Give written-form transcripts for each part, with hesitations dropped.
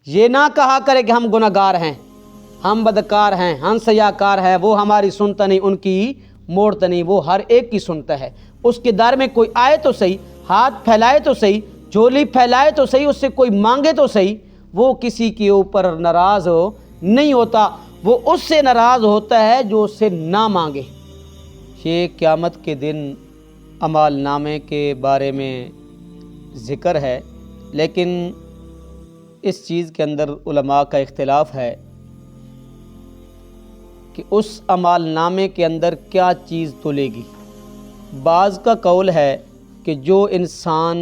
یہ نہ کہا کرے کہ ہم گناہگار ہیں، ہم بدکار ہیں، ہم سیاکار ہیں، وہ ہماری سنتا نہیں، ان کی موڑتا نہیں، وہ ہر ایک کی سنتا ہے۔ اس کے در میں کوئی آئے تو صحیح، ہاتھ پھیلائے تو صحیح، جھولی پھیلائے تو صحیح، اس سے کوئی مانگے تو صحیح، وہ کسی کے اوپر ناراض نہیں ہوتا، وہ اس سے ناراض ہوتا ہے جو اس سے نہ مانگے۔ یہ قیامت کے دن اعمال نامے کے بارے میں ذکر ہے، لیکن اس چیز کے اندر علماء کا اختلاف ہے کہ اس اعمال نامے کے اندر کیا چیز تلے گی۔ بعض کا قول ہے کہ جو انسان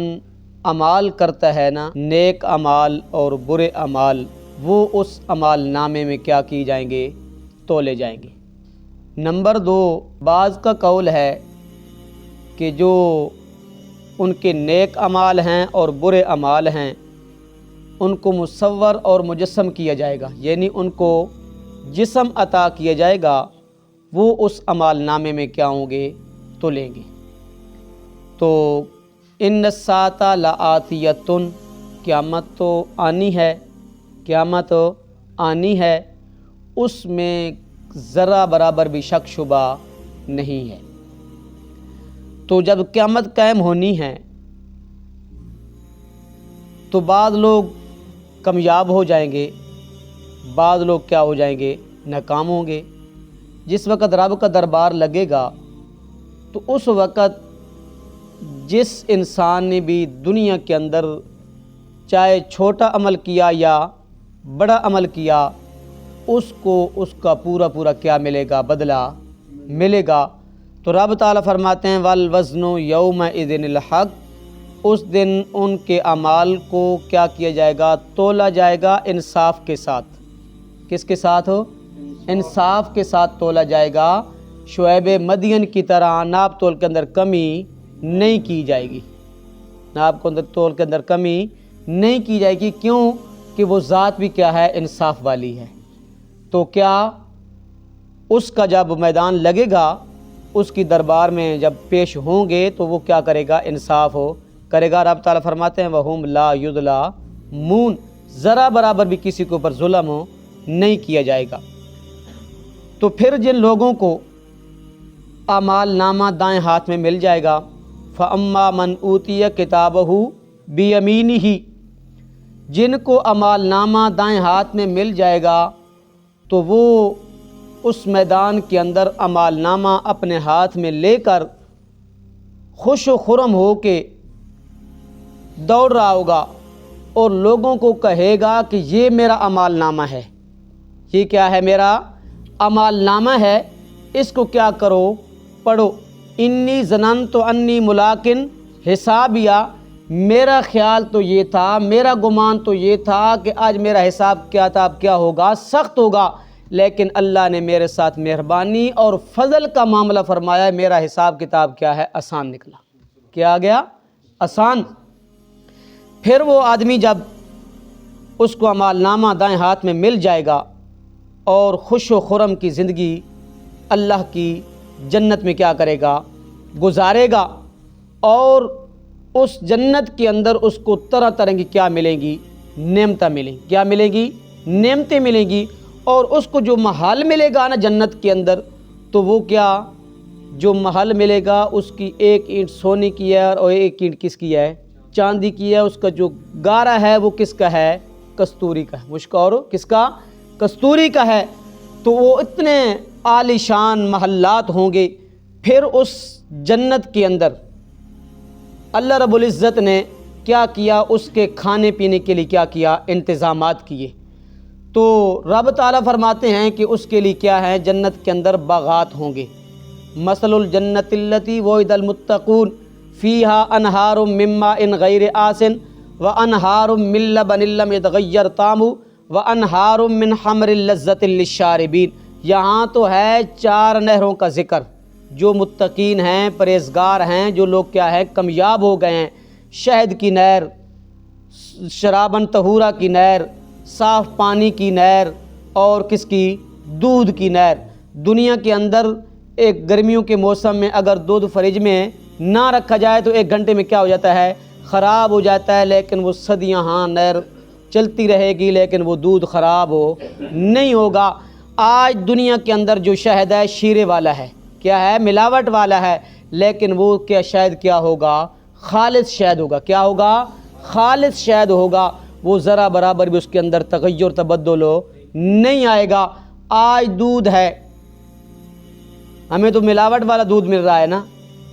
اعمال کرتا ہے نا، نیک اعمال اور برے اعمال، وہ اس اعمال نامے میں کیا کی جائیں گے؟ تولے جائیں گے۔ نمبر 2، بعض کا قول ہے کہ جو ان کے نیک اعمال ہیں اور برے اعمال ہیں ان کو مصور اور مجسم کیا جائے گا، یعنی ان کو جسم عطا کیا جائے گا، وہ اس اعمال نامے میں کیا ہوں گے؟ تلیں گے۔ تو ان الساعۃ لآتیۃ، قیامت تو آنی ہے، قیامت آنی ہے، اس میں ذرا برابر بھی شک شبہ نہیں ہے۔ تو جب قیامت قائم ہونی ہے تو بعض لوگ کامیاب ہو جائیں گے، بعض لوگ کیا ہو جائیں گے؟ ناکام ہوں گے۔ جس وقت رب کا دربار لگے گا تو اس وقت جس انسان نے بھی دنیا کے اندر چاہے چھوٹا عمل کیا یا بڑا عمل کیا، اس کو اس کا پورا پورا کیا ملے گا؟ بدلہ ملے گا۔ تو رب تعالیٰ فرماتے ہیں والوزن یومئذ الحق، اس دن ان کے اعمال کو کیا کیا جائے گا؟ تولا جائے گا انصاف کے ساتھ۔ کس کے ساتھ ہو؟ انصاف کے ساتھ تولا جائے گا۔ شعیب مدین کی طرح ناپ تول کے اندر کمی نہیں کی جائے گی، ناپ تول کے اندر کمی نہیں کی جائے گی۔ کیوں؟ کہ وہ ذات بھی کیا ہے؟ انصاف والی ہے۔ تو کیا اس کا جب میدان لگے گا، اس کی دربار میں جب پیش ہوں گے تو وہ کیا کرے گا؟ انصاف کرے گا۔ رب تعالیٰ فرماتے ہیں وَهُمْ لَا يُظْلَمُونَ، ذرا برابر بھی کسی کے اوپر ظلم نہیں کیا جائے گا۔ تو پھر جن لوگوں کو اعمال نامہ دائیں ہاتھ میں مل جائے گا، فَأَمَّا مَنْ أُوتِيَ كِتَابَهُ بِيَمِينِهِ، جن کو اعمال نامہ دائیں ہاتھ میں مل جائے گا تو وہ اس میدان کے اندر اعمال نامہ اپنے ہاتھ میں لے کر خوش و خرم ہو کے دوڑ رہا ہوگا اور لوگوں کو کہے گا کہ یہ میرا اعمال نامہ ہے، یہ کیا ہے؟ میرا اعمال نامہ ہے، اس کو کیا کرو؟ پڑھو۔ انی ظننت انی ملاقٍ حسابیہ، میرا خیال تو یہ تھا، میرا گمان تو یہ تھا کہ آج میرا حساب کیا ہوگا؟ سخت ہوگا، لیکن اللہ نے میرے ساتھ مہربانی اور فضل کا معاملہ فرمایا، میرا حساب کتاب کیا ہے؟ آسان نکلا۔ کیا آ گیا؟ آسان۔ پھر وہ آدمی جب اس کو اعمال نامہ دائیں ہاتھ میں مل جائے گا اور خوش و خرم کی زندگی اللہ کی جنت میں کیا کرے گا؟ گزارے گا، اور اس جنت کے اندر اس کو طرح طرح کی کیا ملیں گی؟ نعمتیں ملیں گی۔ کیا ملیں گی؟ نعمتیں ملیں گی۔ اور اس کو جو محل ملے گا نا جنت کے اندر، تو وہ کیا؟ جو محل ملے گا اس کی ایک اینٹ سونے کی ہے اور ایک اینٹ کس کی ہے؟ چاندی کی ہے۔ اس کا جو گارا ہے وہ کس کا ہے؟ کستوری کا ہے۔ مشک اور کس کا؟ کستوری کا ہے۔ تو وہ اتنے عالی شان محلات ہوں گے۔ پھر اس جنت کے اندر اللہ رب العزت نے کیا کیا؟ اس کے کھانے پینے کے لیے کیا کیا؟ انتظامات کیے۔ تو رب تعالیٰ فرماتے ہیں کہ اس کے لیے کیا ہے؟ جنت کے اندر باغات ہوں گے۔ مثل الجنت التی وعد المتقون فیہا انہار من ماء غیر آسن وانہار من لبن لم یتغیر طعمہ وانہار من خمر لذۃ للشاربین۔ یہاں تو ہے 4 نہروں کا ذکر، جو متقین ہیں، پرہیزگار ہیں، جو لوگ کیا ہے؟ کامیاب ہو گئے ہیں۔ شہد کی نہر، شرابن طہورا کی نہر، صاف پانی کی نہر، اور کس کی؟ دودھ کی نہر۔ دنیا کے اندر ایک گرمیوں کے موسم میں اگر دودھ فریج میں نہ رکھا جائے تو 1 گھنٹے میں کیا ہو جاتا ہے؟ خراب ہو جاتا ہے، لیکن وہ صدیاں ہاں نہر چلتی رہے گی لیکن وہ دودھ خراب نہیں ہوگا۔ آج دنیا کے اندر جو شہد ہے شیرے والا ہے، کیا ہے؟ ملاوٹ والا ہے، لیکن وہ کیا شہد کیا ہوگا؟ خالص شہد ہوگا۔ کیا ہوگا؟ خالص شہد ہوگا۔ وہ ذرا برابر بھی اس کے اندر تغیر تبدل نہیں آئے گا۔ آج دودھ ہے، ہمیں تو ملاوٹ والا دودھ مل رہا ہے نا،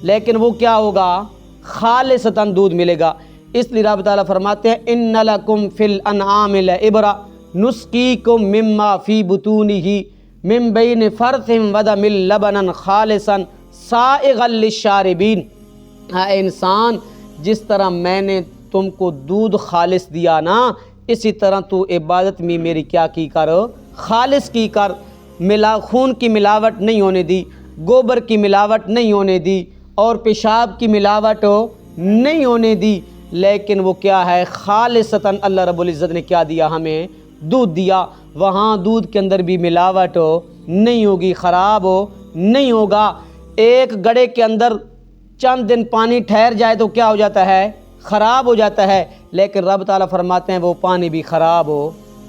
لیکن وہ کیا ہوگا؟ خالصتاً دودھ ملے گا۔ اس لیے رب تعالیٰ فرماتے ہیں ان لکم فی الانعام لعبرۃ نسقیکم مما فی بطونہ من بین فرث ودم لبنا خالصا سائغا للشاربین۔ اے انسان، جس طرح میں نے تم کو دودھ خالص دیا نا، اسی طرح تو عبادت میں میری کیا کی کر؟ خالص کی کر۔ خون کی ملاوٹ نہیں ہونے دی، گوبر کی ملاوٹ نہیں ہونے دی، اور پیشاب کی ملاوٹ نہیں ہونے دی، لیکن وہ کیا ہے؟ خالصتاً اللہ رب العزت نے کیا دیا؟ ہمیں دودھ دیا۔ وہاں دودھ کے اندر بھی ملاوٹ نہیں ہوگی، خراب نہیں ہوگا۔ ایک گڑھے کے اندر چند دن پانی ٹھہر جائے تو کیا ہو جاتا ہے؟ خراب ہو جاتا ہے، لیکن رب تعالیٰ فرماتے ہیں وہ پانی بھی خراب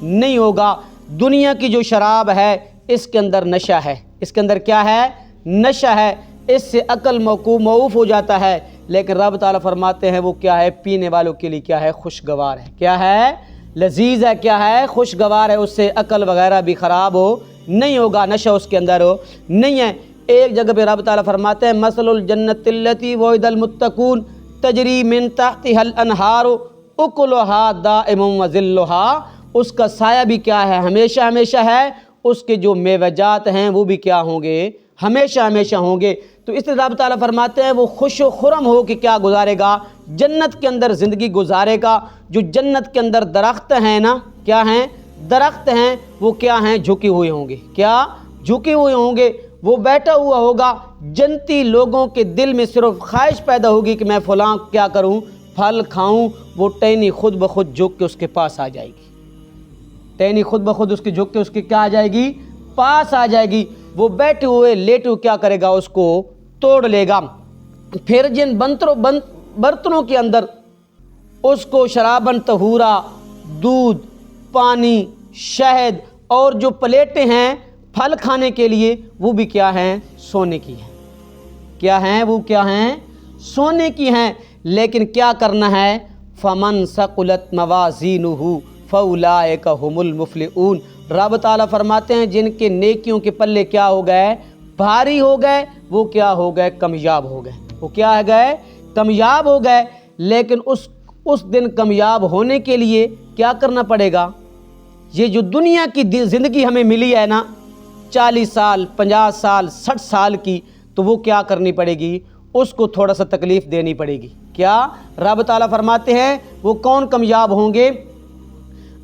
نہیں ہوگا۔ دنیا کی جو شراب ہے اس کے اندر نشہ ہے، اس کے اندر کیا ہے؟ نشہ ہے، اس سے عقل موقوف ہو جاتا ہے، لیکن رب تعالیٰ فرماتے ہیں وہ کیا ہے؟ پینے والوں کے لیے کیا ہے؟ خوشگوار ہے۔ کیا ہے؟ لذیذ ہے۔ کیا ہے؟ خوشگوار ہے، اس سے عقل وغیرہ بھی خراب نہیں ہوگا، نشہ اس کے اندر نہیں ہے۔ ایک جگہ پہ رب تعالیٰ فرماتے ہیں مثل الجنت التی وعد المتقون تجری من تحتها الانہار اکلها دائم وظلها۔ اس کا سایہ بھی کیا ہے؟ ہمیشہ ہمیشہ ہے، اس کے جو میوجات ہیں وہ بھی کیا ہوں گے؟ ہمیشہ ہمیشہ ہوں گے۔ تو اس لیے رب تعالیٰ فرماتے ہیں وہ خوش و خرم ہو کہ کیا گزارے گا؟ جنت کے اندر زندگی گزارے گا۔ جو جنت کے اندر درخت ہیں نا، کیا ہیں؟ درخت ہیں، وہ کیا ہیں؟ جھکے ہوئے ہوں گے۔ کیا؟ جھکے ہوئے ہوں گے۔ وہ بیٹھا ہوا ہوگا، جنتی لوگوں کے دل میں صرف خواہش پیدا ہوگی کہ میں فلاں کیا کروں؟ پھل کھاؤں۔ وہ ٹہنی خود بخود جھک کے اس کے پاس آ جائے گی، ٹہنی خود بخود اس کے جھک کے اس کے کیا آ جائے گی؟ پاس آ جائے گی۔ وہ بیٹھے ہوئے لیٹے ہوئے کیا کرے گا؟ اس کو توڑ لے گا۔ پھر جن برتنوں کے اندر اس کو شرابن طہورا، دودھ، پانی، شہد اور جو پلیٹیں ہیں پھل کھانے کے لیے، وہ بھی کیا ہیں؟ سونے کی ہیں۔ کیا ہیں؟ وہ کیا ہیں؟ سونے کی ہیں۔ لیکن کیا کرنا ہے؟ فمن ثقلت موازینہ فاولئک ھم المفلحون۔ رب تعالیٰ فرماتے ہیں جن کے نیکیوں کے پلے کیا ہو گئے؟ بھاری ہو گئے، وہ کیا ہو گئے؟ کامیاب ہو گئے۔ وہ کیا ہو گئے؟ کامیاب ہو گئے۔ لیکن اس دن کامیاب ہونے کے لیے کیا کرنا پڑے گا؟ یہ جو دنیا کی زندگی ہمیں ملی ہے نا، 40 سال، 50 سال، 60 سال کی، تو وہ کیا کرنی پڑے گی؟ اس کو تھوڑا سا تکلیف دینی پڑے گی۔ کیا؟ رب تعالیٰ فرماتے ہیں وہ کون کامیاب ہوں گے؟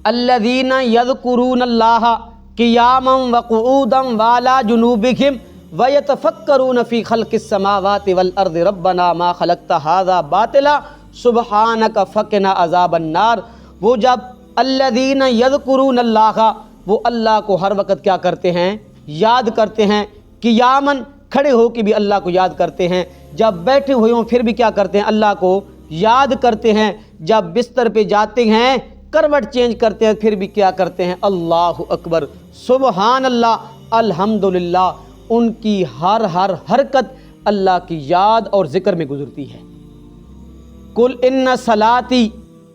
الذین یذکرون اللہ قیاما وقعودا وعلی جنوبہم ویتفکرون فی خلق السماوات والارض ربنا ما خلقت ھذا باطلا سبحانک فقنا عذاب النار۔ وہ جب الذین یذکرون اللہ، وہ اللہ کو ہر وقت کیا کرتے ہیں؟ یاد کرتے ہیں۔ قیاماً، کھڑے ہو کے بھی اللہ کو یاد کرتے ہیں، جب بیٹھے ہوئے ہوں پھر بھی کیا کرتے ہیں؟ اللہ کو یاد کرتے ہیں۔ جب بستر پہ جاتے ہیں، کروٹ چینج کرتے ہیں، پھر بھی کیا کرتے ہیں؟ اللہ اکبر، سبحان اللہ، الحمدللہ۔ ان کی ہر حرکت اللہ کی یاد اور ذکر میں گزرتی ہے۔ قل ان صلاتی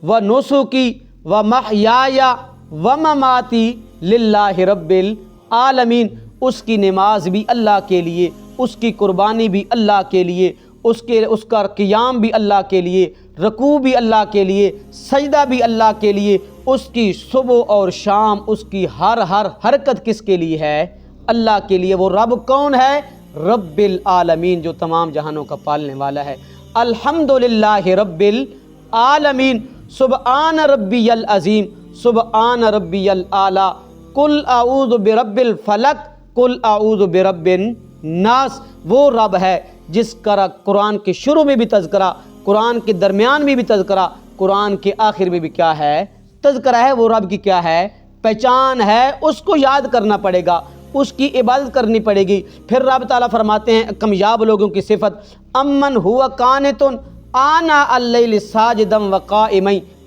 و نسکی و محیای و مماتی للہ رب العالمین۔ اس کی نماز بھی اللہ کے لیے، اس کی قربانی بھی اللہ کے لیے، اس کا قیام بھی اللہ کے لیے، رکوع بھی اللہ کے لیے، سجدہ بھی اللہ کے لیے، اس کی صبح اور شام، اس کی ہر حرکت کس کے لیے ہے؟ اللہ کے لیے۔ وہ رب کون ہے؟ رب العالمین، جو تمام جہانوں کا پالنے والا ہے۔ الحمدللہ رب العالمین، سبحان ربی العظیم، سبحان ربی الاعلی، قل اعوذ برب الفلق، قل اعوذ برب الناس۔ وہ رب ہے جس کا قرآن کے شروع میں بھی تذکرہ، قرآن کے درمیان میں بھی تذکرہ، قرآن کے آخر میں بھی کیا ہے؟ تذکرہ ہے۔ وہ رب کی کیا ہے؟ پہچان ہے۔ اس کو یاد کرنا پڑے گا، اس کی عبادت کرنی پڑے گی۔ پھر رب تعالیٰ فرماتے ہیں کامیاب لوگوں کی صفت، امن ہوا قانت آنا اللیل ساجدا وقائما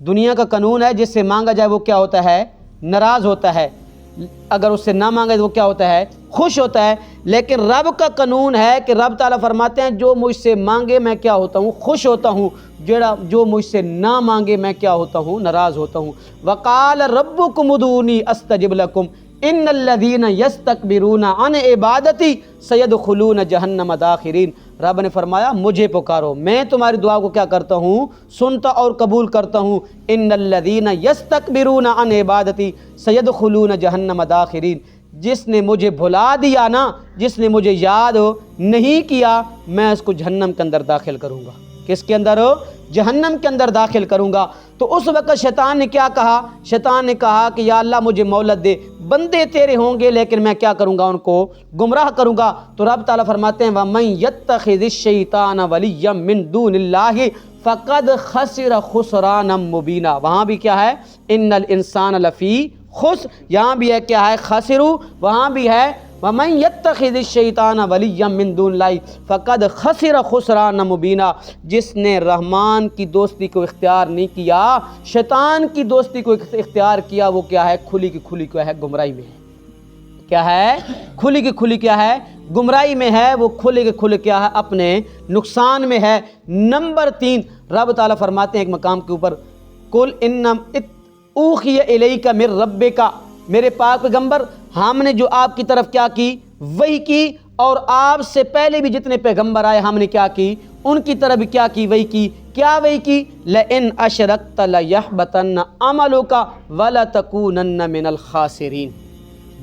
دنیا کا قانون ہے جس سے مانگا جائے وہ کیا ہوتا ہے؟ ناراض ہوتا ہے، اگر اس سے نہ مانگے تو وہ کیا ہوتا ہے؟ خوش ہوتا ہے۔ لیکن رب کا قانون ہے کہ رب تعالیٰ فرماتے ہیں جو مجھ سے مانگے میں کیا ہوتا ہوں؟ خوش ہوتا ہوں، جو مجھ سے نہ مانگے میں کیا ہوتا ہوں؟ ناراض ہوتا ہوں۔ وقال ربکم ادعونی استجب لکم ان الذین یستکبرون عن عبادتی سیدخلون جہنم داخرین۔ رب نے فرمایا مجھے پکارو، میں تمہاری دعا کو کیا کرتا ہوں؟ سنتا اور قبول کرتا ہوں۔ ان الذین یستکبرون عن عبادتی سیدخلون جہنم داخرین۔ جس نے مجھے بھلا دیا نا، جس نے مجھے یاد نہیں کیا، میں اس کو جہنم کے اندر داخل کروں گا۔ کس کے اندر؟ جہنم کے اندر داخل کروں گا۔ تو اس وقت شیطان نے کیا کہا؟ شیطان نے کہا کہ یا اللہ مجھے مہلت دے، بندے تیرے ہوں گے لیکن میں کیا کروں گا؟ ان کو گمراہ کروں گا۔ تو رب تعالیٰ فرماتے ہیں وَمَن يَتَّخِذِ الشَّيْطَانَ وَلِيًّا مِّن دُونِ اللَّهِ فَقَدْ خَسِرَ خُسْرَانًا مُّبِينًا۔ وہاں بھی کیا ہے؟ ان الانسان لفی خسر، یہاں بھی ہے کیا ہے؟ خاسرو، وہاں بھی ہے وَمَن يَتَّخِذِ الشَّيْطَانَ وَلِيًّا مِّن دُونِ اللَّهِ فَقَدْ خَسِرَ خُسْرَانًا مُّبِينًا۔ جس نے رحمان کی دوستی کو اختیار نہیں کیا، شیطان کی دوستی کو اختیار کیا، وہ کیا ہے؟ کھلی کی کھلی کیا ہے؟ گمراہی میں ہے۔ کیا ہے؟ کھلی کی کھلی کیا ہے؟ گمراہی میں ہے۔ وہ کھلے کے کھلے کیا ہے؟ اپنے نقصان میں ہے۔ نمبر 3 رب تعالیٰ فرماتے ہیں ایک مقام کے اوپر قُلْ إِنَّمَا اوحی الیک من ربک، میرے پاک پیغمبر ہم نے جو آپ کی طرف کیا کی؟ وحی کی، اور آپ سے پہلے بھی جتنے پیغمبر آئے ہم نے کیا کی؟ ان کی طرف بھی کیا کی؟ وحی کی۔ کیا وحی کی؟ لئن اشرکت لیحبطن عملک ولتکونن من الخاسرین۔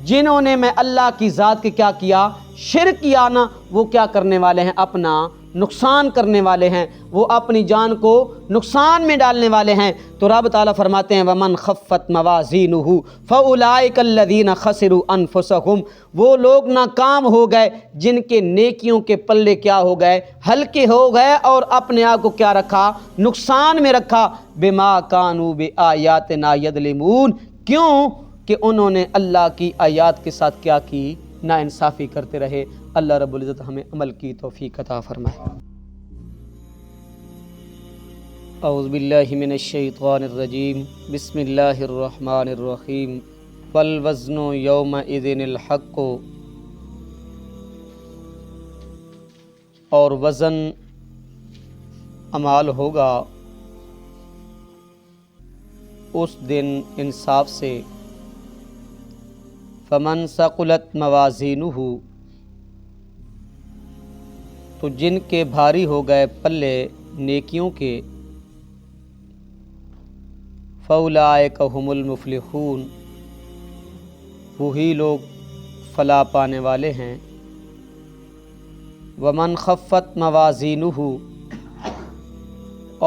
جنہوں نے میں اللہ کی ذات کے کیا کیا؟ شرک کیا نا، وہ کیا کرنے والے ہیں؟ اپنا نقصان کرنے والے ہیں، وہ اپنی جان کو نقصان میں ڈالنے والے ہیں۔ تو رب تعالیٰ فرماتے ہیں وَمَنْ خَفَّتْ مَوَازِينُهُ فَأُولَٰئِكَ الَّذِينَ خَسِرُوا أَنفُسَهُمْ۔ وہ لوگ ناکام ہو گئے جن کے نیکیوں کے پلے کیا ہو گئے؟ ہلکے ہو گئے، اور اپنے آپ کو کیا رکھا؟ نقصان میں رکھا۔ بِمَا كَانُوا بِآيَاتِنَا يَظْلِمُونَ، کیوں کہ انہوں نے اللہ کی آیات کے ساتھ کیا کی؟ ناانصافی کرتے رہے۔ اللہ رب العزت ہمیں عمل کی توفیق عطا فرمائے۔ اعوذ باللہ من الشیطان الرجیم، بسم اللہ الرحمن الرحیم۔ والوزن یومئذ الحق، اور وزن اعمال ہوگا اس دن انصاف سے۔ فمن ثقلت موازینہ، تو جن کے بھاری ہو گئے پلے نیکیوں کے، فاولئک ھم المفلحون، وہی لوگ فلاح پانے والے ہیں۔ ومن خفت موازینہ،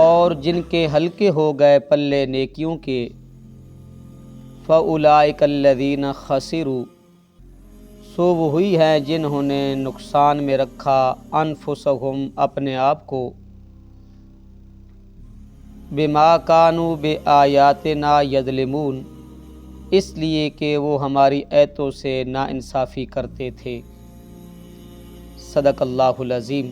اور جن کے ہلکے ہو گئے پلے نیکیوں کے، فاولئک الذین خسروا، سو وہی ہیں جنہوں نے نقصان میں رکھا انفسہم، اپنے آپ کو، بما کانوا بآیاتنا یظلمون، اس لیے کہ وہ ہماری آیتوں سے ناانصافی کرتے تھے۔ صدق اللہ العظیم۔